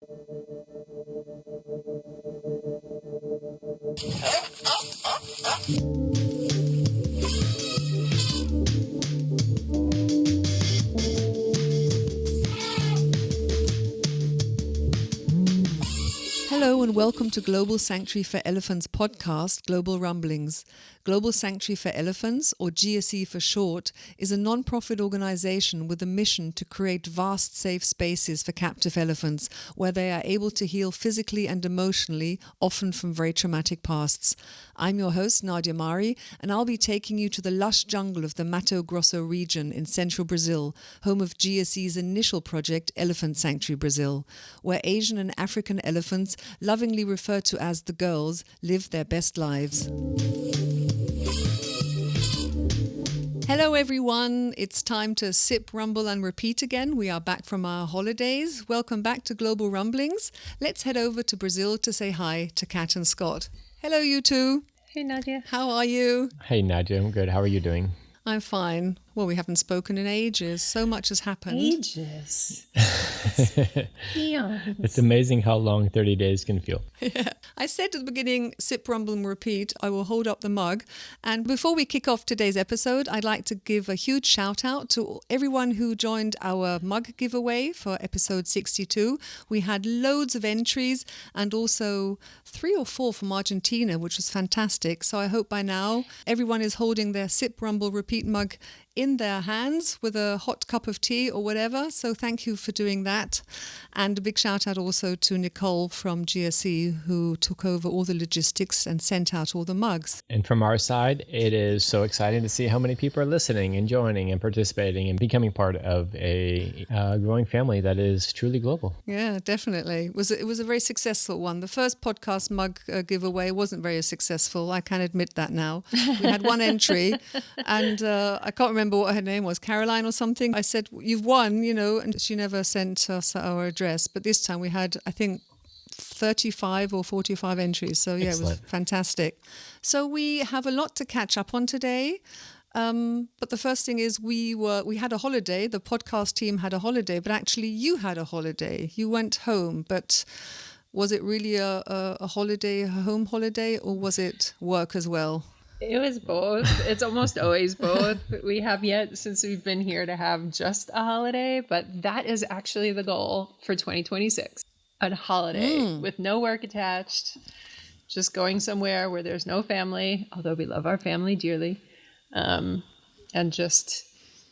Hello and welcome to Global Sanctuary for Elephants podcast, Global Rumblings. Global Sanctuary for Elephants, or GSE for short, is a non-profit organisation with a mission to create vast safe spaces for captive elephants where they are able to heal physically and emotionally, often from very traumatic pasts. I'm your host, Nadia Mari, and I'll be taking you to the lush jungle of the Mato Grosso region in central Brazil, home of GSE's initial project, Elephant Sanctuary Brazil, where Asian and African elephants, lovingly referred to as the girls, live their best lives. Hello everyone, it's time to sip, rumble and repeat again. We are back from our holidays. Welcome back to Global Rumblings. Let's head over to Brazil to say hi to Kat and Scott. Hello you two. Hey Nadia. How are you? Hey Nadia, I'm good. How are you doing? I'm fine. Well, we haven't spoken in ages. So much has happened. Ages. Eons. It's amazing how long 30 days can feel. Yeah. I said at the beginning, sip, rumble and repeat. I will hold up the mug. And before we kick off today's episode, I'd like to give a huge shout out to everyone who joined our mug giveaway for episode 62. We had loads of entries and also 3 or 4 from Argentina, which was fantastic. So I hope by now everyone is holding their sip, rumble, repeat mug in their hands with a hot cup of tea or whatever. So thank you for doing that. And a big shout out also to Nicole from GSE, who took over all the logistics and sent out all the mugs. And from our side, it is so exciting to see how many people are listening and joining and participating and becoming part of a growing family that is truly global. Yeah, definitely. It was a very successful one. The first podcast mug giveaway wasn't very successful. I can admit that now. We had one entry and I can't remember what her name was, Caroline or something. I said, you've won, and she never sent us our address. But this time we had, I think, 35 or 45 entries. So yeah, Excellent. It was fantastic. So we have a lot to catch up on today. But the first thing is we had a holiday. The podcast team had a holiday, but actually you had a holiday. You went home, but was it really a holiday, a home holiday, or was it work as well? It was both. It's almost always both. We have yet, since we've been here, to have just a holiday, but that is actually the goal for 2026. A holiday with no work attached, just going somewhere where there's no family, although we love our family dearly, and just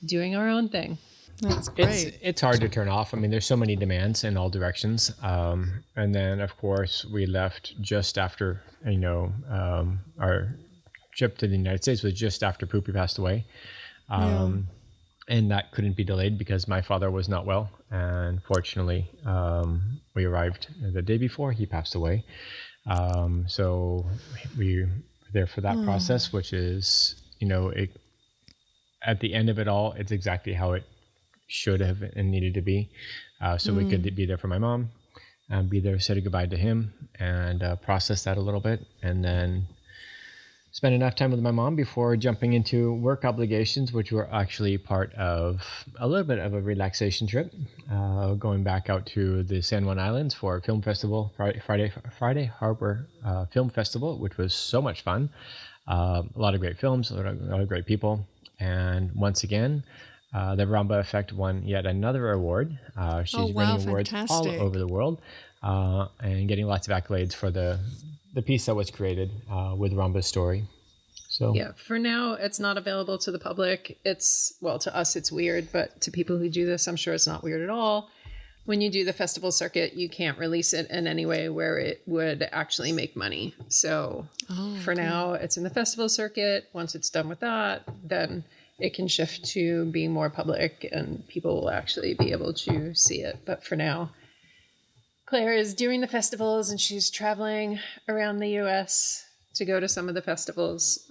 doing our own thing. That's great. It's hard to turn off. I mean, there's so many demands in all directions. And then, of course, we left just after, our trip to the United States was just after Pupy passed away. And that couldn't be delayed because my father was not well. And fortunately, we arrived the day before he passed away. So we were there for that process, which is, at the end of it all, it's exactly how it should have and needed to be. So we could be there for my mom, be there, say goodbye to him, and process that a little bit. And then spend enough time with my mom before jumping into work obligations, which were actually part of a little bit of a relaxation trip, going back out to the San Juan Islands for a film festival, Friday Harbor Film Festival, which was so much fun. A lot of great films, a lot of great people. And once again, the Ramba Effect won yet another award. She's winning awards all over the world and getting lots of accolades for the piece that was created with Ramba's story. So yeah, for now, it's not available to the public. To us, it's weird, but to people who do this, I'm sure it's not weird at all. When you do the festival circuit, you can't release it in any way where it would actually make money. So for now, it's in the festival circuit. Once it's done with that, then it can shift to being more public and people will actually be able to see it. But for now, Claire is doing the festivals and she's traveling around the U.S. to go to some of the festivals.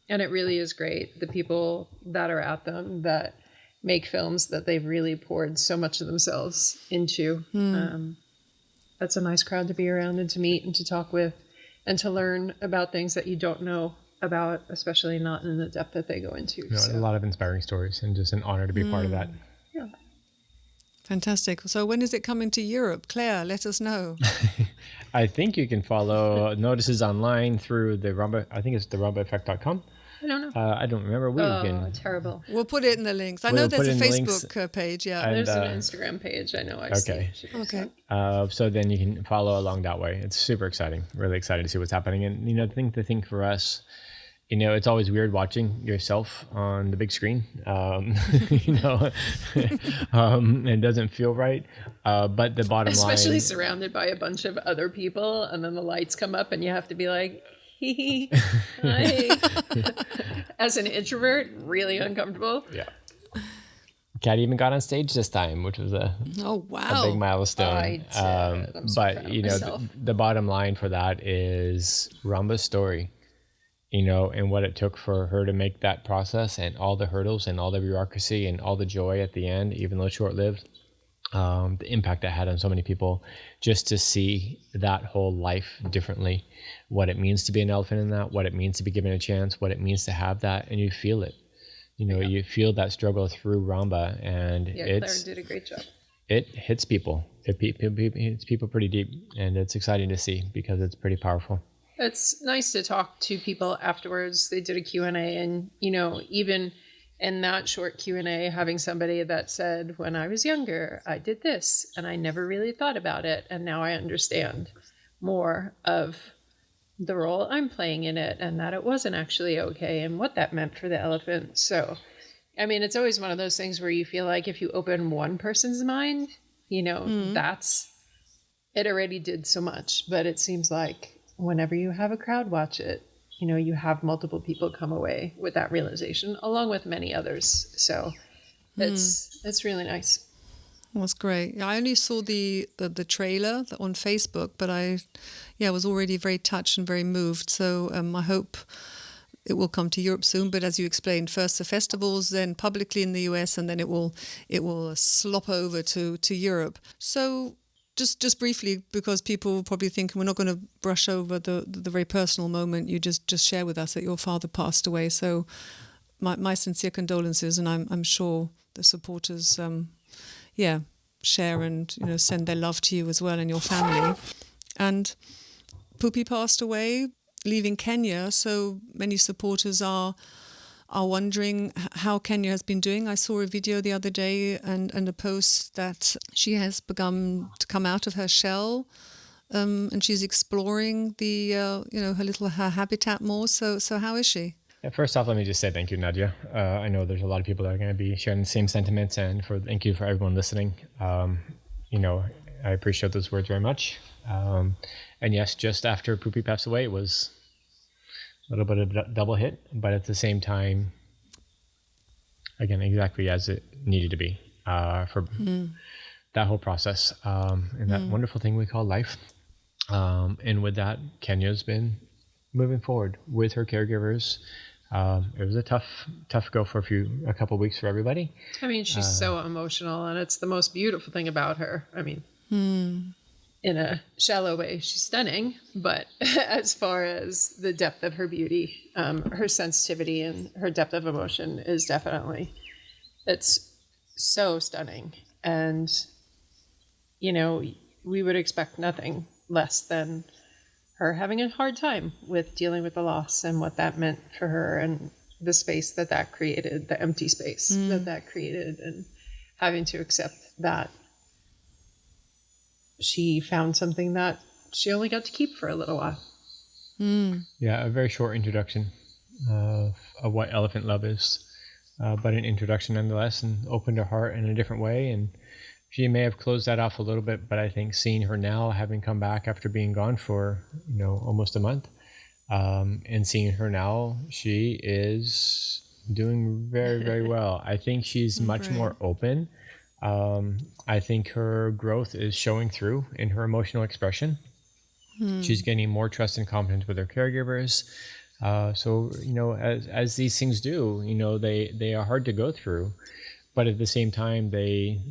And it really is great. The people that are at them that make films that they've really poured so much of themselves into. That's a nice crowd to be around and to meet and to talk with and to learn about things that you don't know about, especially not in the depth that they go into. A lot of inspiring stories and just an honor to be part of that. Yeah. Fantastic. So when is it coming to Europe? Claire, let us know. I think you can follow notices online through the Ramba. I think it's the rumbaeffect.com. I don't know. I don't remember. We can. Terrible. We'll put it in the links. I We'll know there's put a in the links. Facebook page. Yeah. And, There's an Instagram page. I know. I Okay. see. Okay. So then you can follow along that way. It's super exciting. Really excited to see what's happening. And the thing for us, it's always weird watching yourself on the big screen. It doesn't feel right. But the bottom line, Especially surrounded by a bunch of other people, and then the lights come up, and you have to be like, hee hee. Hi. As an introvert, really uncomfortable. yeah. Kat even got on stage this time, which was a big milestone. I did. I'm so proud of myself. The bottom line for that is Ramba's story. And what it took for her to make that process, and all the hurdles and all the bureaucracy and all the joy at the end, even though short-lived, the impact it had on so many people, just to see that whole life differently, what it means to be an elephant in that, what it means to be given a chance, what it means to have that, and you feel it. You feel that struggle through Ramba, and Claire did a great job. It hits people. It hits people pretty deep, and it's exciting to see because it's pretty powerful. It's nice to talk to people afterwards. They did a Q&A, and, even in that short Q&A, having somebody that said, when I was younger, I did this, and I never really thought about it, and now I understand more of the role I'm playing in it, and that it wasn't actually okay, and what that meant for the elephant. So, it's always one of those things where you feel like if you open one person's mind, that's, it already did so much. But it seems like whenever you have a crowd watch it, you have multiple people come away with that realization, along with many others. So it's really nice. It was great. I only saw the trailer on Facebook, but I was already very touched and very moved. So I hope it will come to Europe soon. But as you explained, first the festivals, then publicly in the US, and then it will slop over to Europe. So just briefly, because people will probably think we're not going to brush over the very personal moment you just share with us that your father passed away. So my sincere condolences, and I'm sure the supporters share and send their love to you as well and your family. And Pupy passed away, leaving Kenya. So many supporters are wondering how Kenya has been doing. I saw a video the other day and a post that she has begun to come out of her shell, and she's exploring the her habitat more. So how is she? Yeah, first off, let me just say thank you, Nadia. I know there's a lot of people that are going to be sharing the same sentiments, and thank you for everyone listening. I appreciate those words very much. And yes, just after Pupy passed away, it was a little bit of a double hit, but at the same time, again, exactly as it needed to be for that whole process and that wonderful thing we call life. And with that, Kenya's been moving forward with her caregivers. It was a tough go for a couple of weeks for everybody. She's so emotional, and it's the most beautiful thing about her. In a shallow way, she's stunning, but as far as the depth of her beauty, her sensitivity and her depth of emotion is definitely, it's so stunning. And, we would expect nothing less than her having a hard time with dealing with the loss and what that meant for her, and the space that created, the empty space that created, and having to accept that she found something that she only got to keep for a little while. Yeah, a very short introduction of what elephant love is, but an introduction nonetheless, and opened her heart in a different way. And she may have closed that off a little bit, but I think seeing her now, having come back after being gone for almost a month, and seeing her now, she is doing very, very well. I think she's much more open. I think her growth is showing through in her emotional expression. She's gaining more trust and confidence with her caregivers. So, as these things do, they are hard to go through, but at the same time, they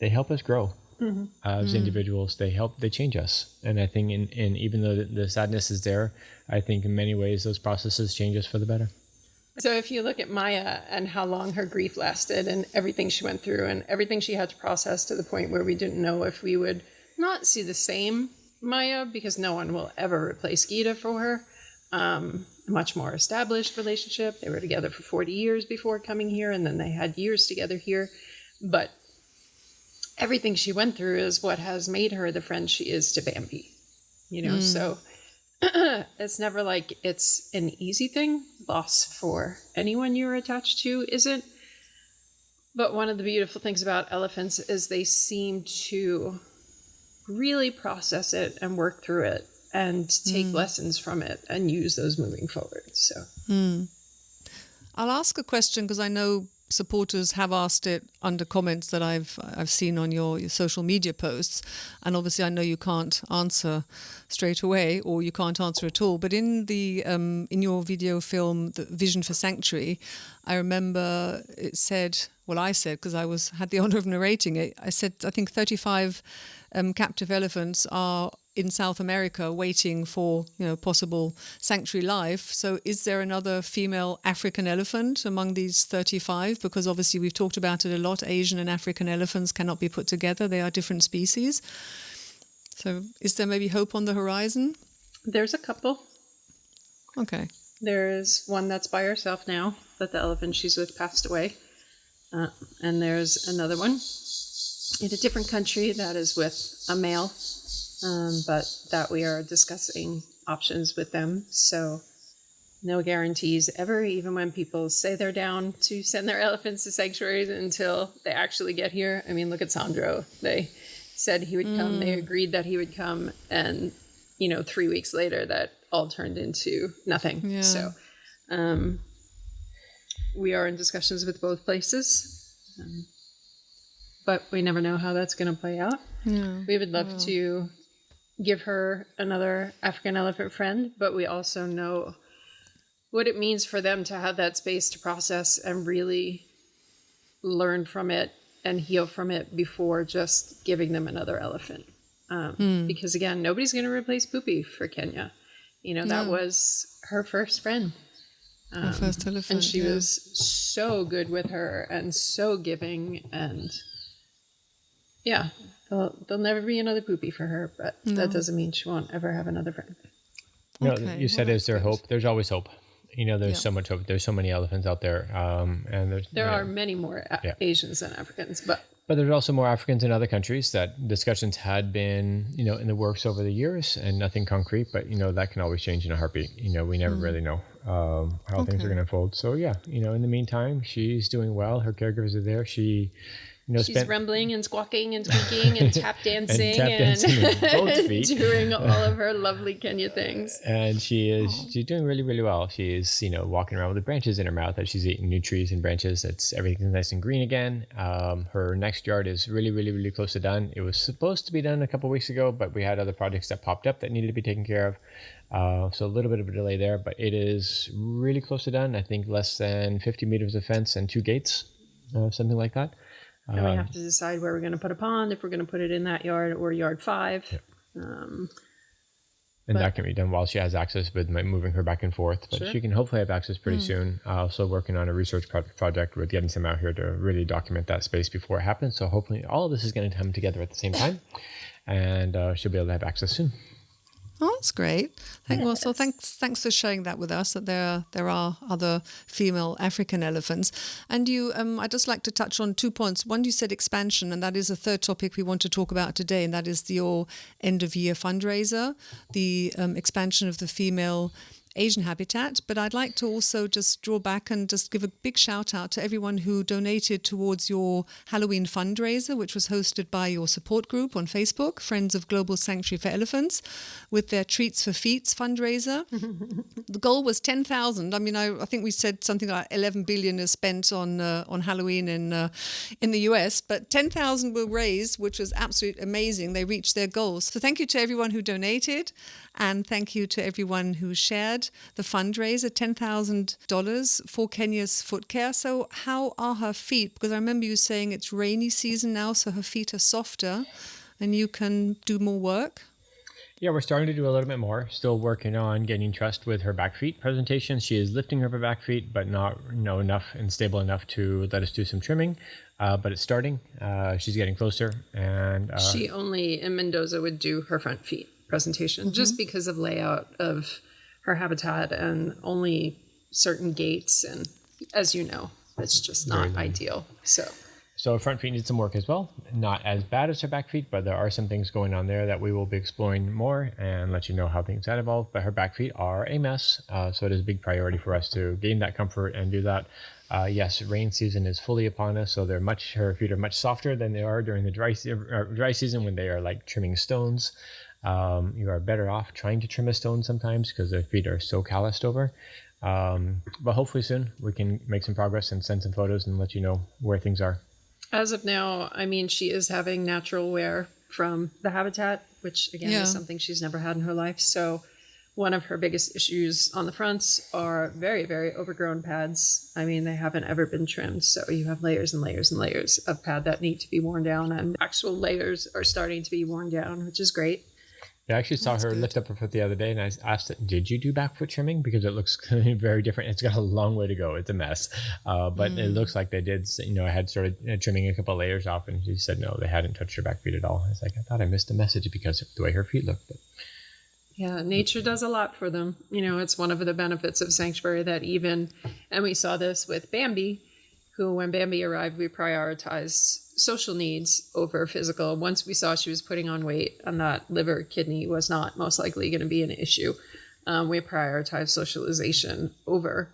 help us grow as individuals. They change us. And I think and even though the sadness is there, I think in many ways those processes change us for the better. So if you look at Maia and how long her grief lasted and everything she went through and everything she had to process to the point where we didn't know if we would not see the same Maia, because no one will ever replace Gita for her. Much more established relationship. They were together for 40 years before coming here, and then they had years together here. But everything she went through is what has made her the friend she is to Bambi. So it's never like it's an easy thing. Loss for anyone you're attached to isn't. But one of the beautiful things about elephants is they seem to really process it and work through it and take lessons from it and use those moving forward. So I'll ask a question because I know supporters have asked it under comments that I've seen on your social media posts, and obviously I know you can't answer straight away or you can't answer at all. But in the in your video film, The Vision for Sanctuary, I remember it said, well, I said, because I had the honor of narrating it, I said I think 35 captive elephants are in South America waiting for possible sanctuary life. So is there another female African elephant among these 35? Because obviously we've talked about it a lot. Asian and African elephants cannot be put together. They are different species. So is there maybe hope on the horizon? There's a couple. Okay. There's one that's by herself now, but the elephant she's with passed away. And there's another one in a different country that is with a male. But that we are discussing options with them. So no guarantees ever, even when people say they're down to send their elephants to sanctuaries until they actually get here. I mean, look at Sandro. They said he would come. They agreed that he would come. And, 3 weeks later, that all turned into nothing. Yeah. So we are in discussions with both places. But we never know how that's going to play out. Yeah. We would love to give her another African elephant friend, but we also know what it means for them to have that space to process and really learn from it and heal from it before just giving them another elephant. Because again, nobody's going to replace Pupy for Kenya. That was her first friend. Her first elephant. And she was so good with her and so giving, and there'll never be another Pupy for her, but that doesn't mean she won't ever have another friend. Okay. You said, is there hope? There's always hope. There's so much hope. There's so many elephants out there. And there are many more Asians than Africans, but there's also more Africans in other countries that discussions had been, in the works over the years and nothing concrete, but, that can always change in a heartbeat. We never really know how things are going to unfold. So, in the meantime, she's doing well. Her caregivers are there. She's rumbling and squawking and squeaking and tap dancing with both feet. Doing all of her lovely Kenya things. And she's doing really, really well. She is, walking around with the branches in her mouth as she's eating new trees and branches. Everything's nice and green again. Her next yard is really, really, really close to done. It was supposed to be done a couple of weeks ago, but we had other projects that popped up that needed to be taken care of. So a little bit of a delay there, but it is really close to done. I think less than 50 meters of fence and 2 gates, something like that. And we have to decide where we're going to put a pond, if we're going to put it in that yard or yard 5. And that can be done while she has access with moving her back and forth. But she can hopefully have access pretty soon. Also working on a research project with getting some out here to really document that space before it happens. So hopefully all of this is going to come together at the same time. And she'll be able to have access soon. Oh, that's great. So thanks for sharing that with us, that there are other female African elephants. And I'd just like to touch on 2 points. One, you said expansion, and that is a third topic we want to talk about today, and that is your end-of-year fundraiser, the expansion of the female Asian habitat. But I'd like to also just draw back and just give a big shout out to everyone who donated towards your Halloween fundraiser, which was hosted by your support group on Facebook, Friends of Global Sanctuary for Elephants, with their Treats for Feats fundraiser. The goal was 10,000. I mean, I think we said something like 11 billion is spent on Halloween in the US, but 10,000 were raised, which was absolutely amazing. They reached their goals. So thank you to everyone who donated. And thank you to everyone who shared the fundraiser, $10,000 for Kenya's foot care. So how are her feet? Because I remember you saying it's rainy season now, so her feet are softer and you can do more work. Yeah, we're starting to do a little bit more. Still working on getting trust with her back feet presentation. She is lifting her back feet, but not enough and stable enough to let us do some trimming. But it's starting. She's getting closer. And she only in Mendoza would do her front feet presentation just because of layout of her habitat and only certain gaits. And as you know, it's just not ideal. So front feet needs some work as well. Not as bad as her back feet, but there are some things going on there that we will be exploring more and let you know how things that evolve. But her back feet are a mess. So it is a big priority for us to gain that comfort and do that. Yes, rain season is fully upon us. So her feet are much softer than they are during the dry season when they are like trimming stones. You are better off trying to trim a stone sometimes because their feet are so calloused over. But hopefully soon we can make some progress and send some photos and let you know where things are. As of now, I mean, she is having natural wear from the habitat, which again is something she's never had in her life. So one of her biggest issues on the fronts are very, very overgrown pads. I mean, they haven't ever been trimmed. So you have layers and layers and layers of pad that need to be worn down, and actual layers are starting to be worn down, which is great. I actually saw her lift up her foot the other day, and I asked her, did you do back foot trimming? Because it looks very different. It's got a long way to go. It's a mess. But it looks like they did. I had started trimming a couple of layers off, and she said, no, they hadn't touched her back feet at all. I was like, I thought I missed the message because of the way her feet looked. But yeah, nature does a lot for them. It's one of the benefits of sanctuary that and we saw this with Bambi, who when Bambi arrived, we prioritized social needs over physical. Once we saw she was putting on weight and that liver kidney was not most likely going to be an issue, we prioritized socialization over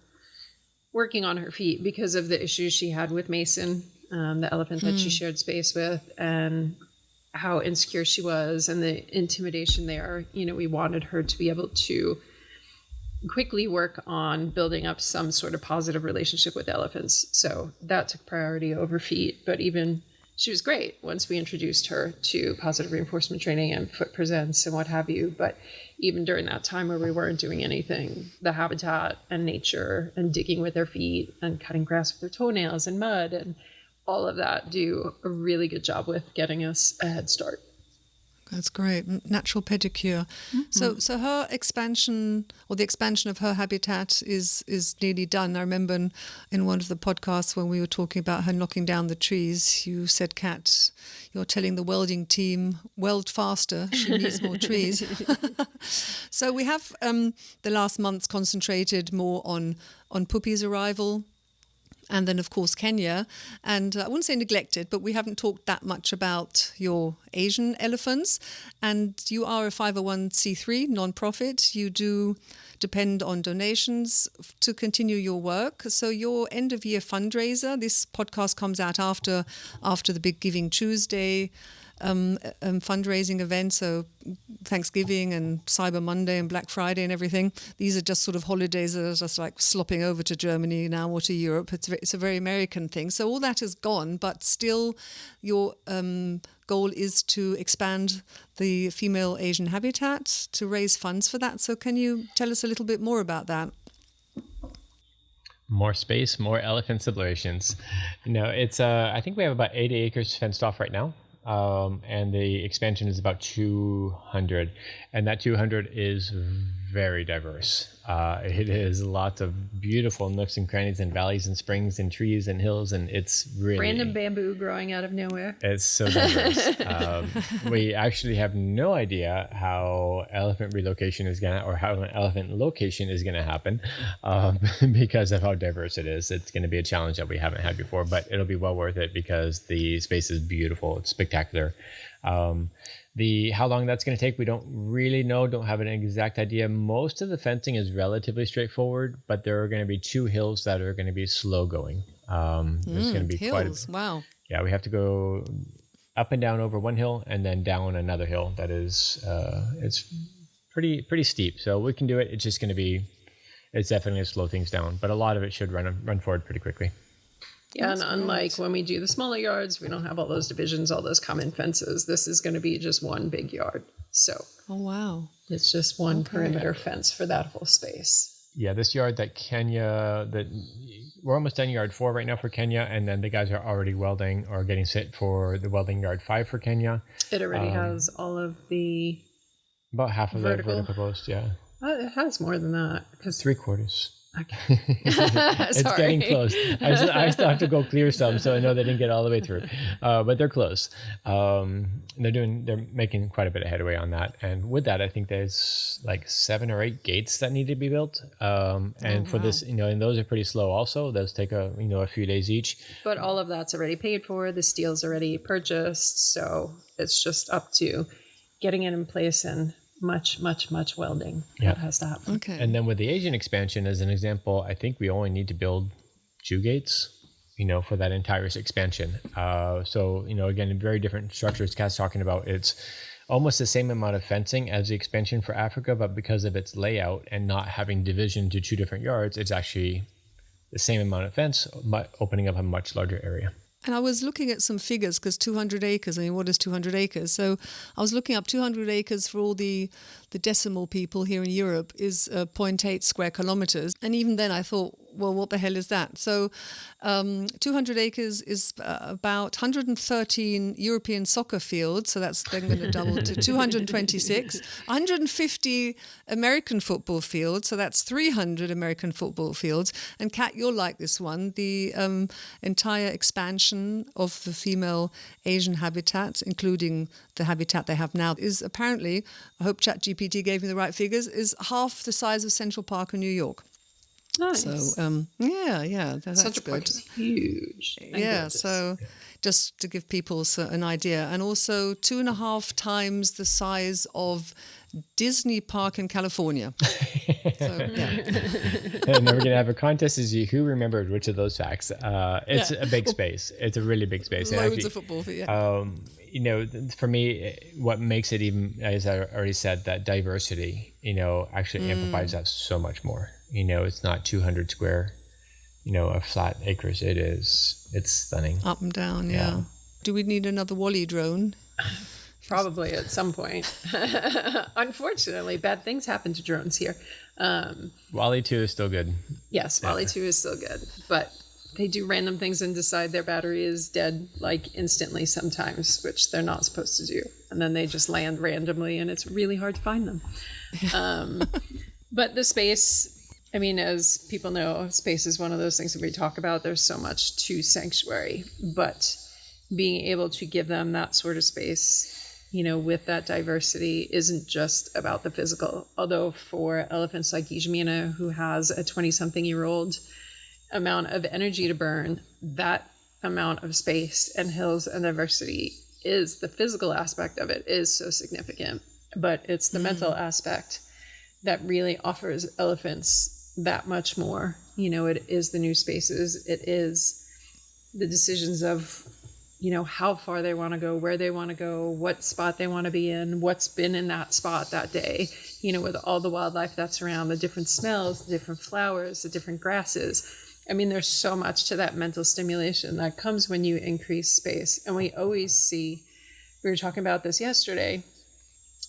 working on her feet because of the issues she had with Mason, the elephant that she shared space with, and how insecure she was and the intimidation there. We wanted her to be able to quickly work on building up some sort of positive relationship with elephants. So that took priority over feet. But even she was great once we introduced her to positive reinforcement training and foot presents and what have you. But even during that time where we weren't doing anything, the habitat and nature and digging with their feet and cutting grass with their toenails and mud and all of that do a really good job with getting us a head start. That's great. Natural pedicure. So her expansion, or the expansion of her habitat is nearly done. I remember in one of the podcasts when we were talking about her knocking down the trees, you said, Kat, you're telling the welding team, weld faster, she needs more trees. So we have the last months concentrated more on Pupy's arrival. And then, of course, Kenya. And I wouldn't say neglected, but we haven't talked that much about your Asian elephants. And you are a 501c3 nonprofit. You do depend on donations to continue your work. So your end-of-year fundraiser, this podcast comes out after the big GivingTuesday fundraising event, so Thanksgiving and Cyber Monday and Black Friday and everything. These are just sort of holidays that are just like slopping over to Germany now or to Europe. It's a very American thing. So all that is gone, but still your goal is to expand the female Asian habitat to raise funds for that. So can you tell us a little bit more about that? More space, more elephant celebrations. It's I think we have about 80 acres fenced off right now. And the expansion is about 200, and that 200 is very diverse. It is lots of beautiful nooks and crannies and valleys and springs and trees and hills, and it's really random bamboo growing out of nowhere. It's so diverse. We actually have no idea how elephant relocation is or how an elephant location is gonna happen, because of how diverse it is. It's gonna be a challenge that we haven't had before, but it'll be well worth it because the space is beautiful. It's spectacular. How long that's going to take, we don't really know, don't have an exact idea. Most of the fencing is relatively straightforward, but there are going to be 2 hills that are going to be slow going. There's going to be hills. Wow. Yeah, we have to go up and down over one hill and then down another hill that is it's pretty steep. So we can do it. It's just going to be, it's definitely going to slow things down, but a lot of it should run forward pretty quickly. Yeah, and unlike when we do the smaller yards, we don't have all those divisions, all those common fences. This is going to be just one big yard. So, oh wow, it's just one perimeter fence for that whole space. Yeah, this yard that we're almost done yard 4 right now for Kenya, and then the guys are already welding or getting set for the welding yard 5 for Kenya. It already has all of the About half of that Vertical. vertical post, yeah. It has more than that. 3/4. Okay. It's getting close. I still have to go clear some, so I know they didn't get all the way through, but they're close. They're making quite a bit of headway on that, and with that, I think there's like 7 or 8 gates that need to be built. And for this, and those are pretty slow. Also, those take a few days each. But all of that's already paid for. The steel's already purchased, so it's just up to getting it in place and much welding that has to happen. Okay. And then with the Asian expansion, as an example, I think we only need to build 2 gates, for that entire expansion. So, again, very different structures. Kat's talking about it's almost the same amount of fencing as the expansion for Africa, but because of its layout and not having division to 2 different yards, it's actually the same amount of fence, but opening up a much larger area. And I was looking at some figures because 200 acres, what is 200 acres? So I was looking up 200 acres for all the decimal people here in Europe is 0.8 square kilometers. And even then I thought, well, what the hell is that? So 200 acres is about 113 European soccer fields. So that's then going to double to 226. 150 American football fields. So that's 300 American football fields. And Kat, you'll like this one. The entire expansion of the female Asian habitat, including the habitat they have now, is apparently, I hope ChatGPT gave me the right figures, is half the size of Central Park in New York. Nice. So, that's Central good. Park is huge. So just to give people an idea. And also 2.5 times the size of Disney Park in California. So, yeah. And we're going to have a contest to see who remembered which of those facts. It's a big space. It's a really big space. Loads of football. For me, what makes it even, as I already said, that diversity, actually amplifies that so much more. It's not 200 square, of flat acres. It's stunning. Up and down, yeah. Do we need another Wally drone? Probably at some point. Unfortunately, bad things happen to drones here. Wally 2 is still good. Yes, Wally 2 is still good. But they do random things and decide their battery is dead instantly sometimes, which they're not supposed to do. And then they just land randomly and it's really hard to find them. But the space, as people know, space is one of those things that we talk about. There's so much to sanctuary, but being able to give them that sort of space, with that diversity isn't just about the physical. Although for elephants like Guillermina, who has a 20-something-year-old amount of energy to burn, that amount of space and hills and diversity is the physical aspect of it is so significant. But it's the mental aspect that really offers elephants that much more. It is the new spaces. It is the decisions of, how far they want to go, where they want to go, what spot they want to be in, what's been in that spot that day, with all the wildlife that's around, the different smells, the different flowers, the different grasses. There's so much to that mental stimulation that comes when you increase space. And we always see, we were talking about this yesterday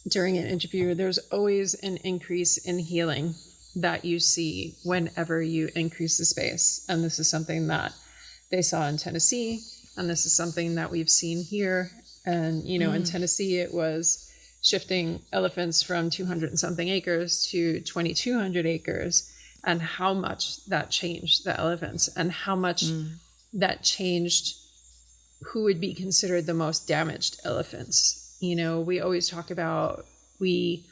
during an interview, there's always an increase in healing that you see whenever you increase the space. And this is something that they saw in Tennessee, and this is something that we've seen here. And, in Tennessee, it was shifting elephants from 200 and something acres to 2,200 acres, and how much that changed the elephants and how much that changed who would be considered the most damaged elephants. We always talk about we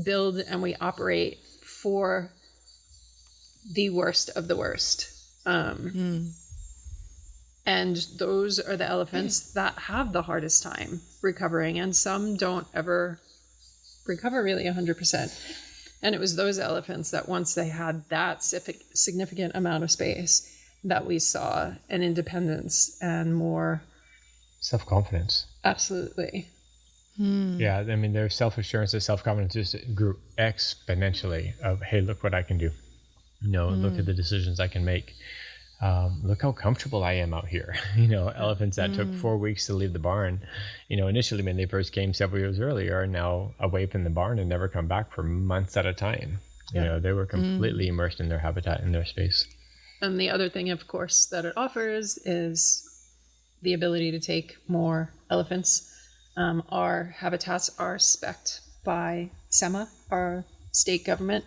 build and we operate for the worst of the worst. And those are the elephants that have the hardest time recovering, and some don't ever recover really 100%. And it was those elephants that once they had that significant amount of space that we saw an independence and more self-confidence. Absolutely. Yeah, their self-assurance and self-confidence just grew exponentially of, hey, look what I can do. Look at the decisions I can make. Look how comfortable I am out here. Elephants that took 4 weeks to leave the barn, initially when they first came several years earlier, are now away from the barn and never come back for months at a time. They were completely immersed in their habitat, in their space. And the other thing, of course, that it offers is the ability to take more elephants. Our habitats are spec'd by SEMA, our state government,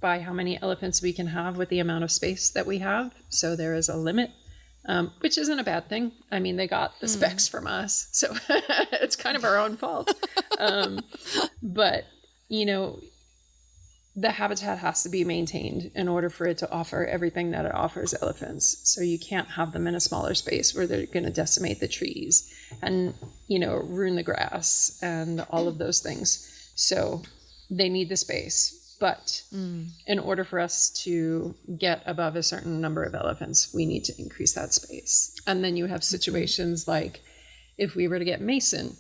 by how many elephants we can have with the amount of space that we have. So there is a limit, which isn't a bad thing. I mean, they got the specs from us, so it's kind of our own fault. But, you know, the habitat has to be maintained in order for it to offer everything that it offers elephants. So you can't have them in a smaller space where they're going to decimate the trees and, you know, ruin the grass and all of those things. So they need the space. But in order for us to get above a certain number of elephants, we need to increase that space. And then you have situations like if we were to get Mason,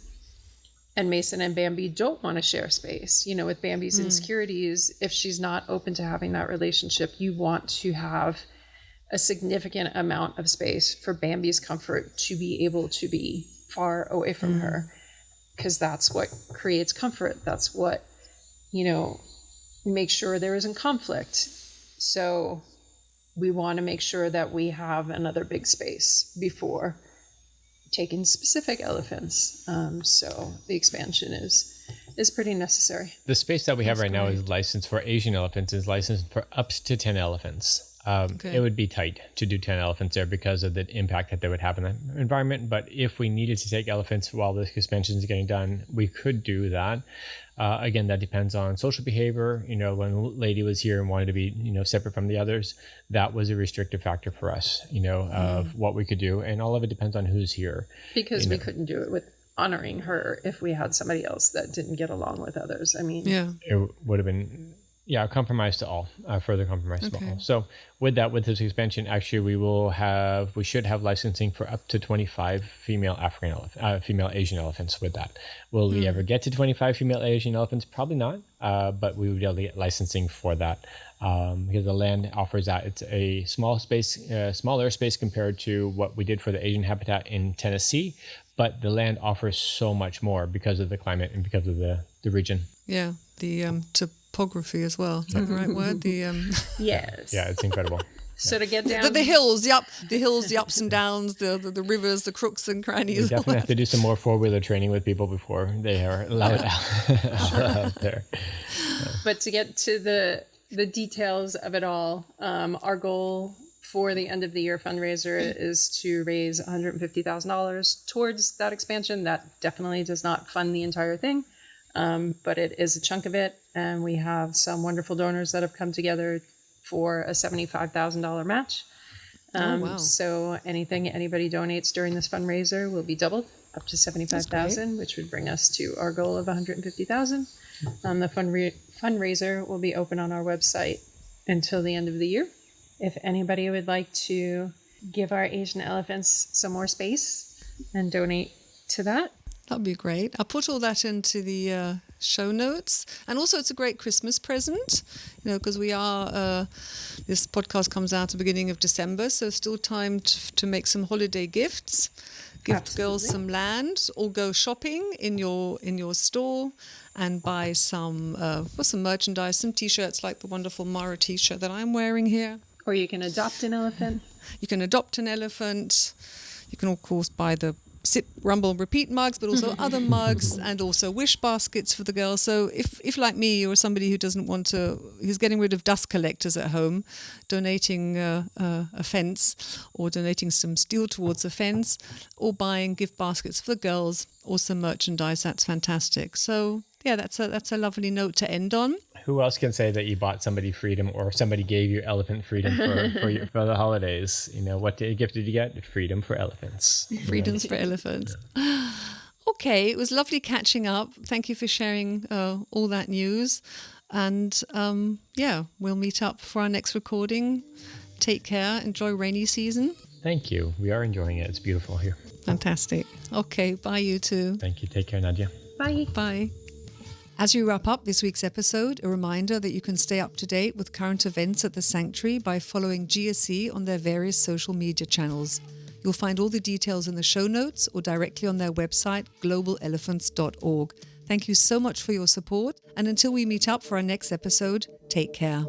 and Mason and Bambi don't want to share space. You know, with Bambi's insecurities, if she's not open to having that relationship, you want to have a significant amount of space for Bambi's comfort to be able to be far away from her, because that's what creates comfort. That's what, you know, makes sure there isn't conflict. So we want to make sure that we have another big space before taking specific elephants. So the expansion is pretty necessary. The space that we have right now is licensed for Asian elephants, is licensed for up to 10 elephants. It would be tight to do 10 elephants there because of the impact that they would have in the environment. But if we needed to take elephants while the expansion is getting done, we could do that. Again, that depends on social behavior. You know, when Lady was here and wanted to be, you know, separate from the others, that was a restrictive factor for us, you know, of what we could do. And all of it depends on who's here. Because we couldn't do it with honoring her if we had somebody else that didn't get along with others. I mean, it would have been, a compromise to all, further compromise to all. So with this expansion, actually, we should have licensing for up to 25 female female Asian elephants with that. Will we ever get to 25 female Asian elephants? Probably not, but we would be able to get licensing for that because the land offers that. It's a small airspace compared to what we did for the Asian habitat in Tennessee, but the land offers so much more because of the climate and because of the region. Yeah, the topography as well. Is that the right word? Yes. Yeah, it's incredible. So to get down the hills, the ups and downs, the rivers, the crooks and crannies. We definitely have to do some more 4-wheeler training with people before they are allowed out there. But to get to the details of it all, our goal for the end of the year fundraiser is to raise $150,000 towards that expansion. That definitely does not fund the entire thing, but it is a chunk of it. And we have some wonderful donors that have come together for a $75,000 match. Wow. So anything anybody donates during this fundraiser will be doubled up to $75,000, which would bring us to our goal of $150,000. The fundraiser will be open on our website until the end of the year. If anybody would like to give our Asian elephants some more space and donate to that, that'd be great. I'll put all that into the show notes. And also it's a great Christmas present, you know, because we are, this podcast comes out at the beginning of December, so still time to make some holiday gifts. Gift girls some land, or go shopping in your store and buy some merchandise, some T-shirts like the wonderful Mara T-shirt that I'm wearing here. Or you can adopt an elephant. You can adopt an elephant. You can, of course, buy the Sip, Rumble, Repeat mugs, but also other mugs, and also wish baskets for the girls. So if like me, you're somebody who doesn't want to, who's getting rid of dust collectors at home, donating a fence or donating some steel towards a fence, or buying gift baskets for the girls or some merchandise, that's fantastic. So yeah, that's a lovely note to end on. Who else can say that you bought somebody freedom, or somebody gave you elephant freedom for the holidays? You know, what gift did you get? Freedom for elephants. Freedoms for elephants. Okay, it was lovely catching up. Thank you for sharing all that news. And we'll meet up for our next recording. Take care. Enjoy rainy season. Thank you. We are enjoying it. It's beautiful here. Fantastic. Okay, bye you two. Thank you. Take care, Nadia. Bye. Bye. As we wrap up this week's episode, a reminder that you can stay up to date with current events at the Sanctuary by following GSSE on their various social media channels. You'll find all the details in the show notes or directly on their website, globalelephants.org. Thank you so much for your support, and until we meet up for our next episode, take care.